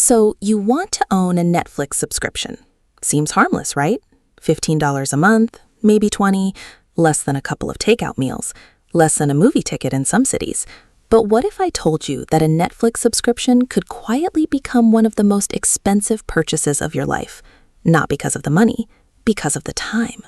So you want to own a Netflix subscription. Seems harmless, right? $15 a month, maybe 20, less than a couple of takeout meals, less than a movie ticket in some cities. But what if I told you that a Netflix subscription could quietly become one of the most expensive purchases of your life? Not because of the money, because of the time.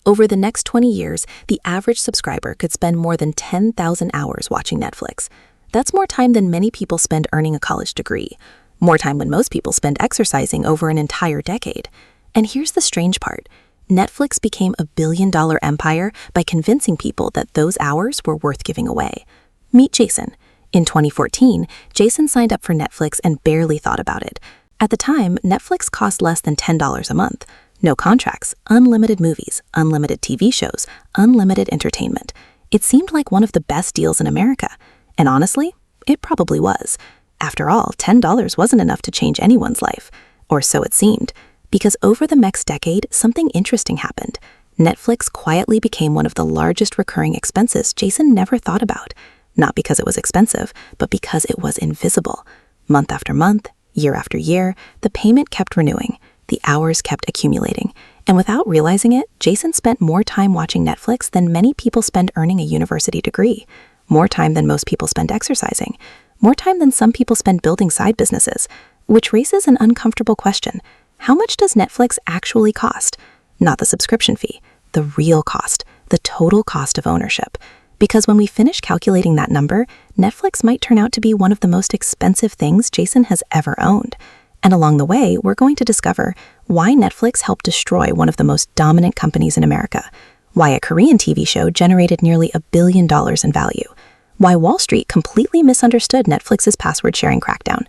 Over the next 20 years, the average subscriber could spend more than 10,000 hours watching Netflix. That's more time than many people spend earning a college degree. More time than most people spend exercising over an entire decade. And here's the strange part. Netflix became a billion-dollar empire by convincing people that those hours were worth giving away. Meet Jason. In 2014, Jason signed up for Netflix and barely thought about it. At the time, Netflix cost less than $10 a month. No contracts, unlimited movies, unlimited TV shows, unlimited entertainment. It seemed like one of the best deals in America. And honestly, it probably was. After all, $10 wasn't enough to change anyone's life. Or so it seemed. Because over the next decade, something interesting happened. Netflix quietly became one of the largest recurring expenses Jason never thought about. Not because it was expensive, but because it was invisible. Month after month, year after year, the payment kept renewing. The hours kept accumulating. And without realizing it, Jason spent more time watching Netflix than many people spend earning a university degree. More time than most people spend exercising. More time than some people spend building side businesses. Which raises an uncomfortable question. How much does Netflix actually cost? Not the subscription fee, the real cost, the total cost of ownership. Because when we finish calculating that number, Netflix might turn out to be one of the most expensive things Jason has ever owned. And along the way, we're going to discover why Netflix helped destroy one of the most dominant companies in America, why a Korean TV show generated nearly $1 billion in value, why Wall Street completely misunderstood Netflix's password-sharing crackdown,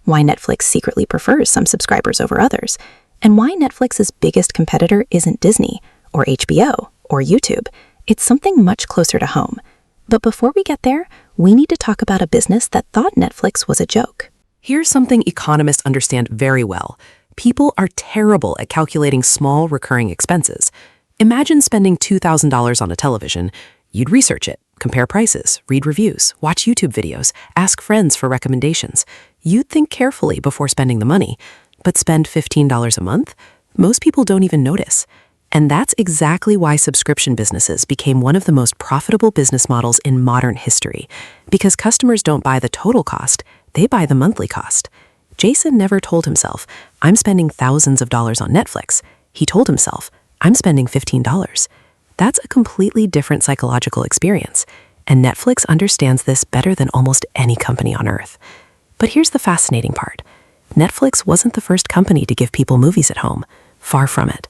why Netflix secretly prefers some subscribers over others, and why Netflix's biggest competitor isn't Disney, or HBO, or YouTube. It's something much closer to home. But before we get there, we need to talk about a business that thought Netflix was a joke. Here's something economists understand very well. People are terrible at calculating small recurring expenses. Imagine spending $2,000 on a television. You'd research it, compare prices, read reviews, watch YouTube videos, ask friends for recommendations. You'd think carefully before spending the money. But spend $15 a month? Most people don't even notice. And that's exactly why subscription businesses became one of the most profitable business models in modern history. Because customers don't buy the total cost, they buy the monthly cost. Jason never told himself, I'm spending thousands of dollars on Netflix. He told himself, I'm spending $15. That's a completely different psychological experience. And Netflix understands this better than almost any company on earth. But here's the fascinating part. Netflix wasn't the first company to give people movies at home. Far from it.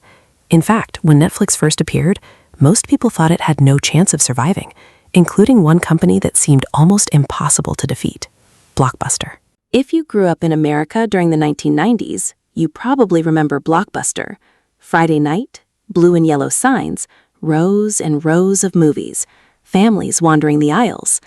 In fact, when Netflix first appeared, most people thought it had no chance of surviving, including one company that seemed almost impossible to defeat, Blockbuster. If you grew up in America during the 1990s, you probably remember Blockbuster. Friday night, blue and yellow signs, rows and rows of movies, families wandering the aisles.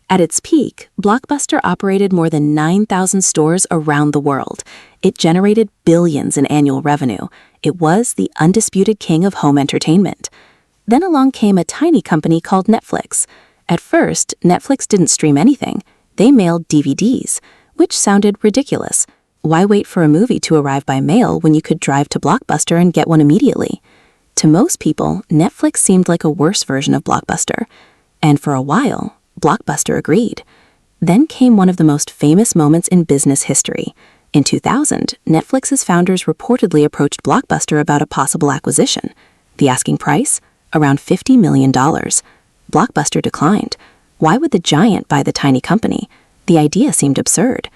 At its peak, Blockbuster operated more than 9,000 stores around the world. It generated billions in annual revenue. It was the undisputed king of home entertainment. Then along came a tiny company called Netflix. At first, Netflix didn't stream anything. They mailed DVDs, which sounded ridiculous. Why wait for a movie to arrive by mail when you could drive to Blockbuster and get one immediately? To most people, Netflix seemed like a worse version of Blockbuster. And for a while, Blockbuster agreed. Then came one of the most famous moments in business history. In 2000, Netflix's founders reportedly approached Blockbuster about a possible acquisition. The asking price? Around $50 million. Blockbuster declined. Why would the giant buy the tiny company? The idea seemed absurd.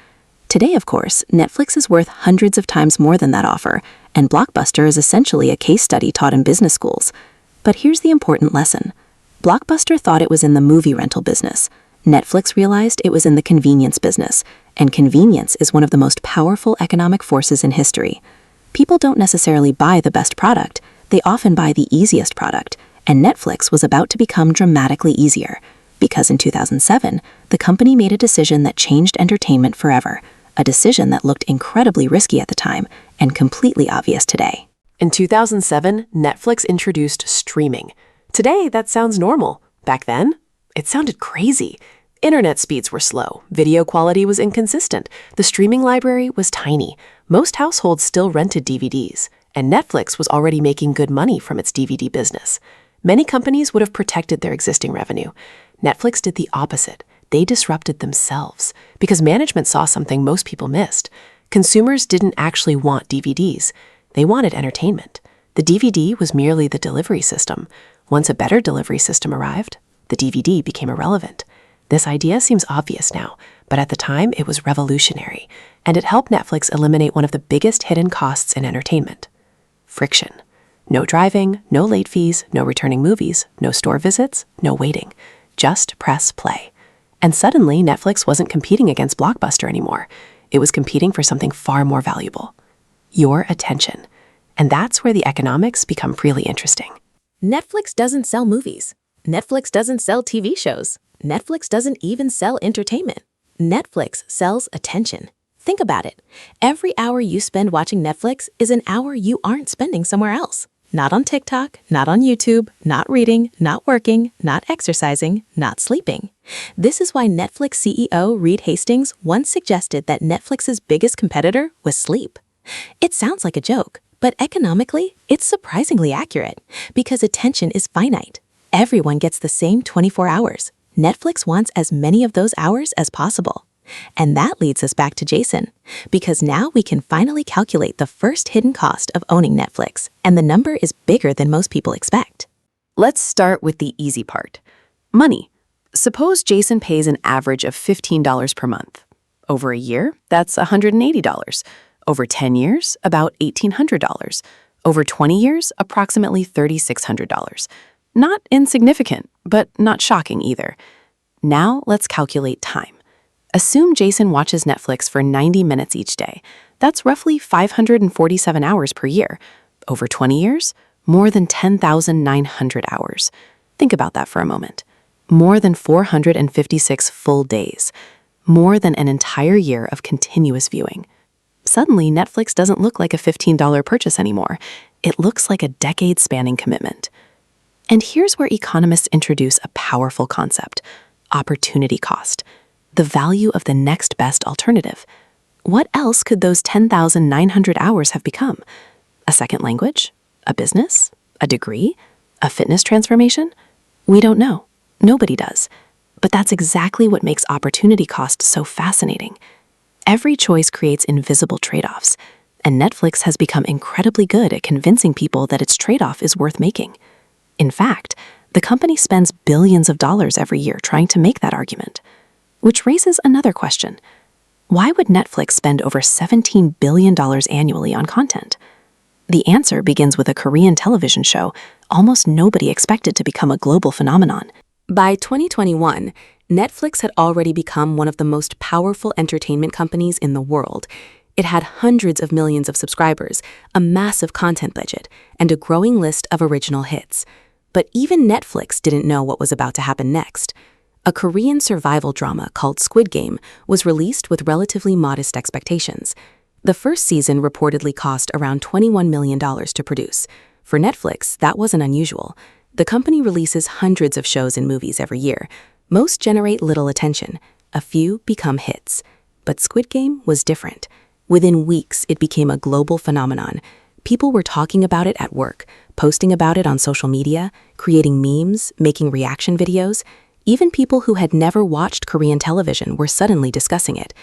Today, of course, Netflix is worth hundreds of times more than that offer, and Blockbuster is essentially a case study taught in business schools. But here's the important lesson. Blockbuster thought it was in the movie rental business. Netflix realized it was in the convenience business, and convenience is one of the most powerful economic forces in history. People don't necessarily buy the best product, they often buy the easiest product, and Netflix was about to become dramatically easier. Because in 2007, the company made a decision that changed entertainment forever, a decision that looked incredibly risky at the time and completely obvious today. In 2007, Netflix introduced streaming. Today, that sounds normal. Back then, it sounded crazy. Internet speeds were slow, video quality was inconsistent, the streaming library was tiny. Most households still rented DVDs, and Netflix was already making good money from its DVD business. Many companies would have protected their existing revenue. Netflix did the opposite. They disrupted themselves because management saw something most people missed. Consumers didn't actually want DVDs. They wanted entertainment. The DVD was merely the delivery system. Once a better delivery system arrived, the DVD became irrelevant. This idea seems obvious now, but at the time it was revolutionary, and it helped Netflix eliminate one of the biggest hidden costs in entertainment: friction. No driving, no late fees, no returning movies, no store visits, no waiting. Just press play. And suddenly, Netflix wasn't competing against Blockbuster anymore. It was competing for something far more valuable: your attention. And that's where the economics become really interesting. Netflix doesn't sell movies. Netflix doesn't sell TV shows. Netflix doesn't even sell entertainment. Netflix sells attention. Think about it. Every hour you spend watching Netflix is an hour you aren't spending somewhere else. Not on TikTok, not on YouTube, not reading, not working, not exercising, not sleeping. This is why Netflix CEO Reed Hastings once suggested that Netflix's biggest competitor was sleep. It sounds like a joke, but economically, it's surprisingly accurate because attention is finite. Everyone gets the same 24 hours. Netflix wants as many of those hours as possible. And that leads us back to Jason, because now we can finally calculate the first hidden cost of owning Netflix, and the number is bigger than most people expect. Let's start with the easy part: money. Suppose Jason pays an average of $15 per month. Over a year, that's $180. Over 10 years, about $1,800. Over 20 years, approximately $3,600. Not insignificant, but not shocking either. Now let's calculate time. Assume Jason watches Netflix for 90 minutes each day. That's roughly 547 hours per year. Over 20 years, more than 10,900 hours. Think about that for a moment. More than 456 full days. More than an entire year of continuous viewing. Suddenly, Netflix doesn't look like a $15 purchase anymore. It looks like a decade-spanning commitment. And here's where economists introduce a powerful concept: opportunity cost. The value of the next best alternative. What else could those 10,900 hours have become? A second language? A business? A degree? A fitness transformation? We don't know. Nobody does. But that's exactly what makes opportunity cost so fascinating. Every choice creates invisible trade-offs, and Netflix has become incredibly good at convincing people that its trade-off is worth making. In fact, the company spends billions of dollars every year trying to make that argument. Which raises another question. Why would Netflix spend over $17 billion annually on content? The answer begins with a Korean television show almost nobody expected to become a global phenomenon. By 2021, Netflix had already become one of the most powerful entertainment companies in the world. It had hundreds of millions of subscribers, a massive content budget, and a growing list of original hits. But even Netflix didn't know what was about to happen next. A Korean survival drama called Squid was released with relatively modest expectations. The first season reportedly cost around $21 million to produce. For Netflix, that wasn't unusual. The company releases hundreds of shows and movies every year. Most generate little attention. A few become hits. But Squid Game was different. Within weeks, it became a global phenomenon. People were talking about it at work, posting about it on social media, creating memes, making reaction videos. Even people who had never watched Korean television were suddenly discussing it.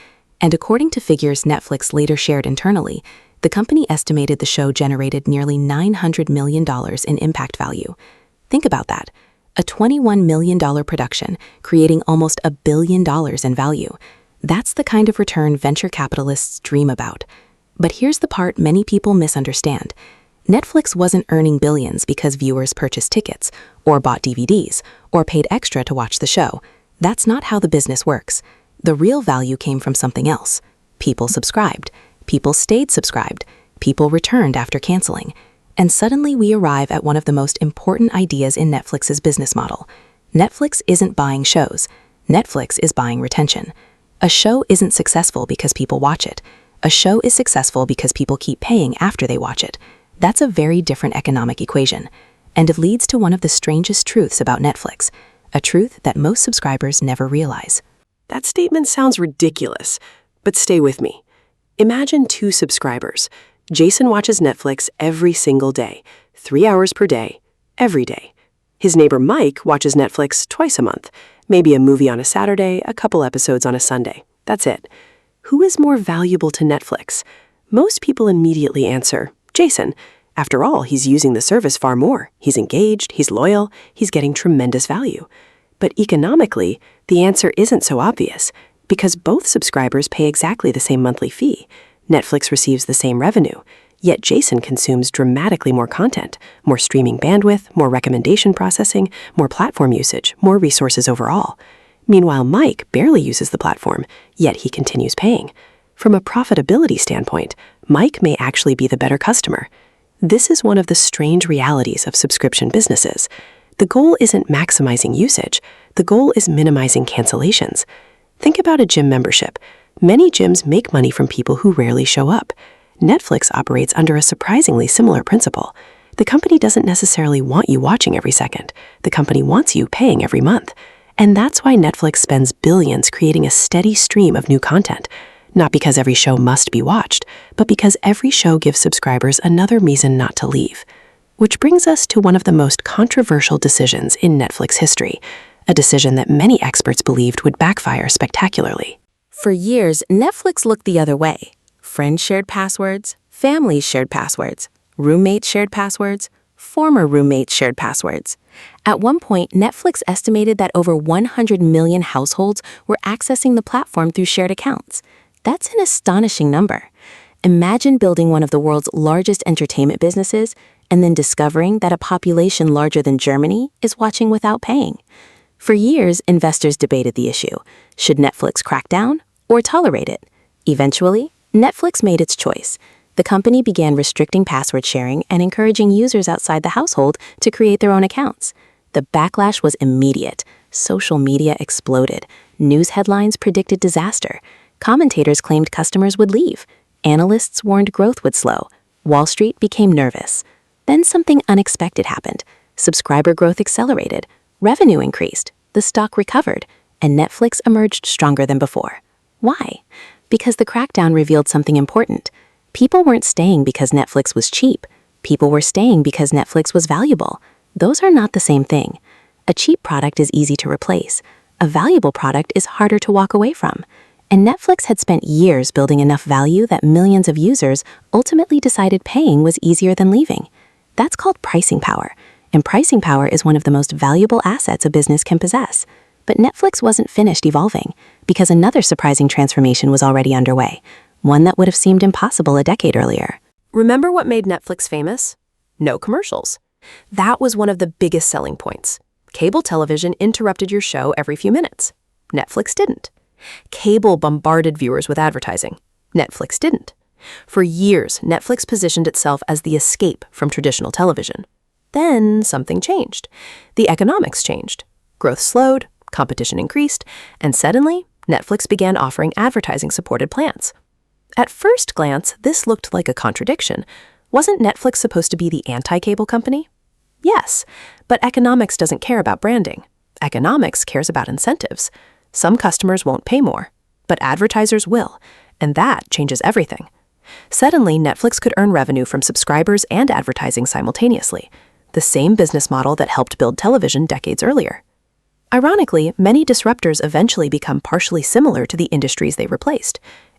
And according to figures Netflix later shared internally, the company estimated the show generated nearly $900 million in impact value. Think about that. A $21 million production creating almost $1 billion in value. That's the kind of return venture capitalists dream about. But here's the part many people misunderstand. Netflix wasn't earning billions because viewers purchased tickets, or bought DVDs, or paid extra to watch the show. That's not how the business works. The real value came from something else. People subscribed. People stayed subscribed. People returned after canceling. And suddenly we arrive at one of the most important ideas in Netflix's business model. Netflix isn't buying shows. Netflix is buying retention. A show isn't successful because people watch it. A show is successful because people keep paying after they watch it. That's a very different economic equation. And it leads to one of the strangest truths about Netflix, a truth that most subscribers never realize. That statement sounds ridiculous, but stay with me. Imagine two subscribers. Jason watches Netflix every single day, 3 hours per day, every day. His neighbor Mike watches Netflix twice a month, maybe a movie on a Saturday, a couple episodes on a Sunday. That's it. Who is more valuable to Netflix? Most people immediately answer, Jason. After all, he's using the service far more. He's engaged, he's loyal, he's getting tremendous value. But economically, the answer isn't so obvious, because both subscribers pay exactly the same monthly fee. Netflix receives the same revenue, yet Jason consumes dramatically more content, more streaming bandwidth, more recommendation processing, more platform usage, more resources overall. Meanwhile, Mike barely uses the platform, yet he continues paying. From a profitability standpoint, Mike may actually be the better customer. This is one of the strange realities of subscription businesses. The goal isn't maximizing usage. The goal is minimizing cancellations. Think about a gym membership. Many gyms make money from people who rarely show up. Netflix operates under a surprisingly similar principle. The company doesn't necessarily want you watching every second. The company wants you paying every month. And that's why Netflix spends billions creating a steady stream of new content. Not because every show must be watched, but because every show gives subscribers another reason not to leave. Which brings us to one of the most controversial decisions in Netflix history, a decision that many experts believed would backfire spectacularly. For years, Netflix looked the other way. Friends shared passwords, families shared passwords, roommates shared passwords, former roommates shared passwords. At one point, Netflix estimated that over 100 million households were accessing the platform through shared accounts. That's an astonishing number. Imagine building one of the world's largest entertainment businesses and then discovering that a population larger than Germany is watching without paying. For years, investors debated the issue. Should Netflix crack down or tolerate it? Eventually, Netflix made its choice. The company began restricting password sharing and encouraging users outside the household to create their own accounts. The backlash was immediate. Social media exploded. News headlines predicted disaster. Commentators claimed customers would leave. Analysts warned growth would slow. Wall Street became nervous. Then something unexpected happened. Subscriber growth accelerated. Revenue increased. The stock recovered. And Netflix emerged stronger than before. Why? Because the crackdown revealed something important. People weren't staying because Netflix was cheap. People were staying because Netflix was valuable. Those are not the same thing. A cheap product is easy to replace. A valuable product is harder to walk away from. And Netflix had spent years building enough value that millions of users ultimately decided paying was easier than leaving. That's called pricing power. And pricing power is one of the most valuable assets a business can possess. But Netflix wasn't finished evolving, because another surprising transformation was already underway, one that would have seemed impossible a decade earlier. Remember what made Netflix famous? No commercials. That was one of the biggest selling points. Cable television interrupted your show every few minutes. Netflix didn't. Cable bombarded viewers with advertising. Netflix didn't. For years, Netflix positioned itself as the escape from traditional television. Then something changed. The economics changed. Growth slowed, competition increased, and suddenly, Netflix began offering advertising-supported plans. At first glance, this looked like a contradiction. Wasn't Netflix supposed to be the anti-cable company? Yes, but economics doesn't care about branding. Economics cares about incentives. Some customers won't pay more, but advertisers will, and that changes everything. Suddenly, Netflix could earn revenue from subscribers and advertising simultaneously, the same business model that helped build television decades earlier. Ironically, many disruptors eventually become partially similar to the industries they replaced.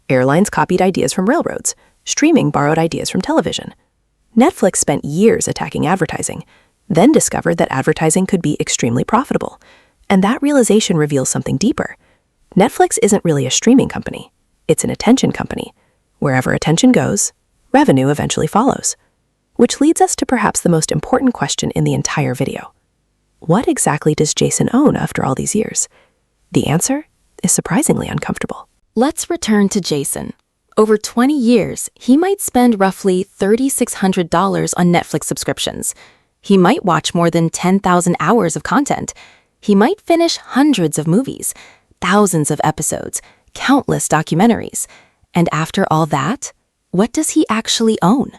Airlines copied ideas from railroads. Streaming borrowed ideas from television. Netflix spent years attacking advertising, then discovered that advertising could be extremely profitable. And that realization reveals something deeper. Netflix isn't really a streaming company. It's an attention company. Wherever attention goes, revenue eventually follows. Which leads us to perhaps the most important question in the entire video. What exactly does Jason own after all these years? The answer is surprisingly uncomfortable. Let's return to Jason. Over 20 years, he might spend roughly $3,600 on Netflix subscriptions. He might watch more than 10,000 hours of content. He might finish hundreds of movies, thousands of episodes, countless documentaries. And after all that, what does he actually own?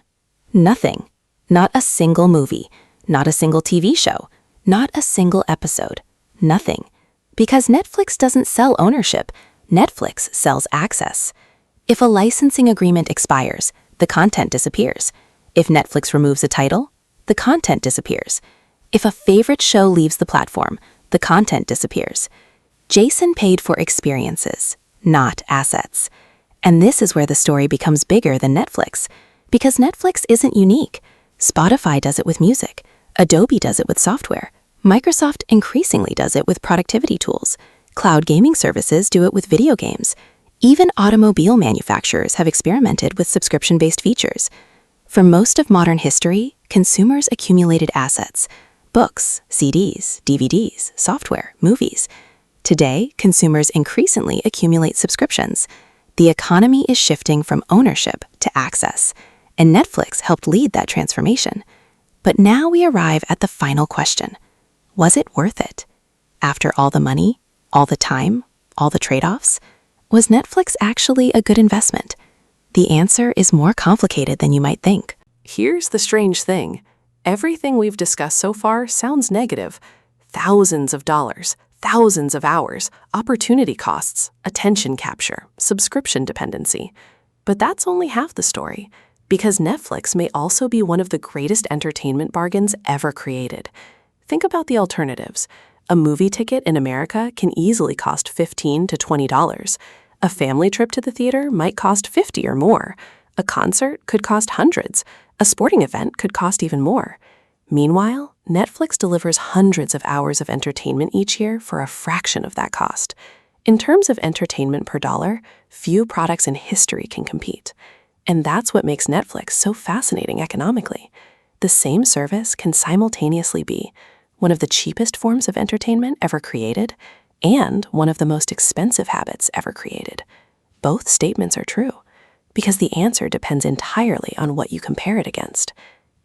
Nothing. Not a single movie, not a single TV show, not a single episode. Nothing. Because Netflix doesn't sell ownership, Netflix sells access. If a licensing agreement expires, the content disappears. If Netflix removes a title, the content disappears. If a favorite show leaves the platform, the content disappears. Jason paid for experiences, not assets. And this is where the story becomes bigger than Netflix. Because Netflix isn't unique. Spotify does it with music. Adobe does it with software. Microsoft increasingly does it with productivity tools. Cloud gaming services do it with video games. Even automobile manufacturers have experimented with subscription-based features. For most of modern history, consumers accumulated assets: books, CDs, DVDs, software, movies. Today, consumers increasingly accumulate subscriptions. The economy is shifting from ownership to access, and Netflix helped lead that transformation. But now we arrive at the final question. Was it worth it? After all the money, all the time, all the trade-offs, was Netflix actually a good investment? The answer is more complicated than you might think. Here's the strange thing. Everything we've discussed so far sounds negative. Thousands of dollars, thousands of hours, opportunity costs, attention capture, subscription dependency. But that's only half the story, because Netflix may also be one of the greatest entertainment bargains ever created. Think about the alternatives. A movie ticket in America can easily cost $15 to $20. A family trip to the theater might cost $50 or more. A concert could cost hundreds. A sporting event could cost even more. Meanwhile, Netflix delivers hundreds of hours of entertainment each year for a fraction of that cost. In terms of entertainment per dollar, few products in history can compete. And that's what makes Netflix so fascinating economically. The same service can simultaneously be one of the cheapest forms of entertainment ever created and one of the most expensive habits ever created. Both statements are true, because the answer depends entirely on what you compare it against.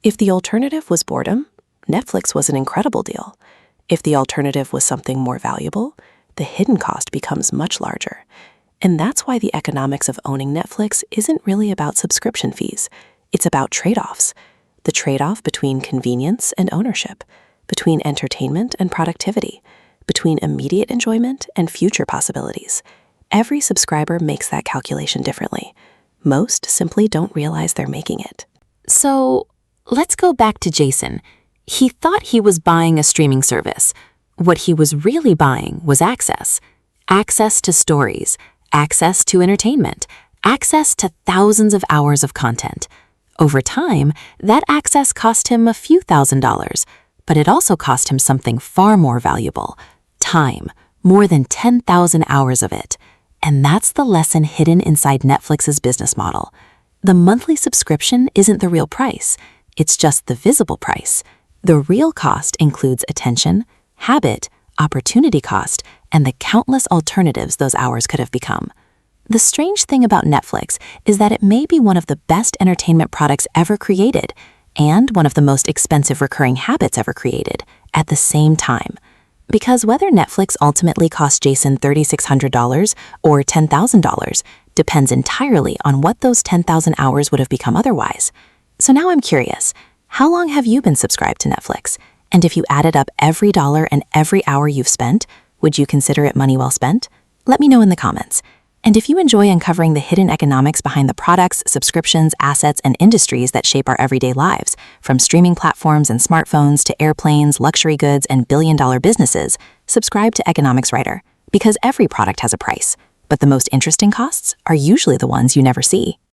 If the alternative was boredom, Netflix was an incredible deal. If the alternative was something more valuable, the hidden cost becomes much larger. And that's why the economics of owning Netflix isn't really about subscription fees. It's about trade-offs. The trade-off between convenience and ownership, between entertainment and productivity, between immediate enjoyment and future possibilities. Every subscriber makes that calculation differently. Most simply don't realize they're making it. So, let's go back to Jason. He thought he was buying a streaming service. What he was really buying was access. Access to stories, access to entertainment, access to thousands of hours of content. Over time, that access cost him a few $1,000s, but it also cost him something far more valuable: time, more than 10,000 hours of it. And that's the lesson hidden inside Netflix's business model. The monthly subscription isn't the real price. It's just the visible price. The real cost includes attention, habit, opportunity cost, and the countless alternatives those hours could have become. The strange thing about Netflix is that it may be one of the best entertainment products ever created and one of the most expensive recurring habits ever created at the same time. Because whether Netflix ultimately cost Jason $3,600 or $10,000 depends entirely on what those 10,000 hours would have become otherwise. So now I'm curious, how long have you been subscribed to Netflix? And if you added up every dollar and every hour you've spent, would you consider it money well spent? Let me know in the comments. And if you enjoy uncovering the hidden economics behind the products, subscriptions, assets, and industries that shape our everyday lives, from streaming platforms and smartphones to airplanes, luxury goods, and billion-dollar businesses, subscribe to Economics Writer, because every product has a price, but the most interesting costs are usually the ones you never see.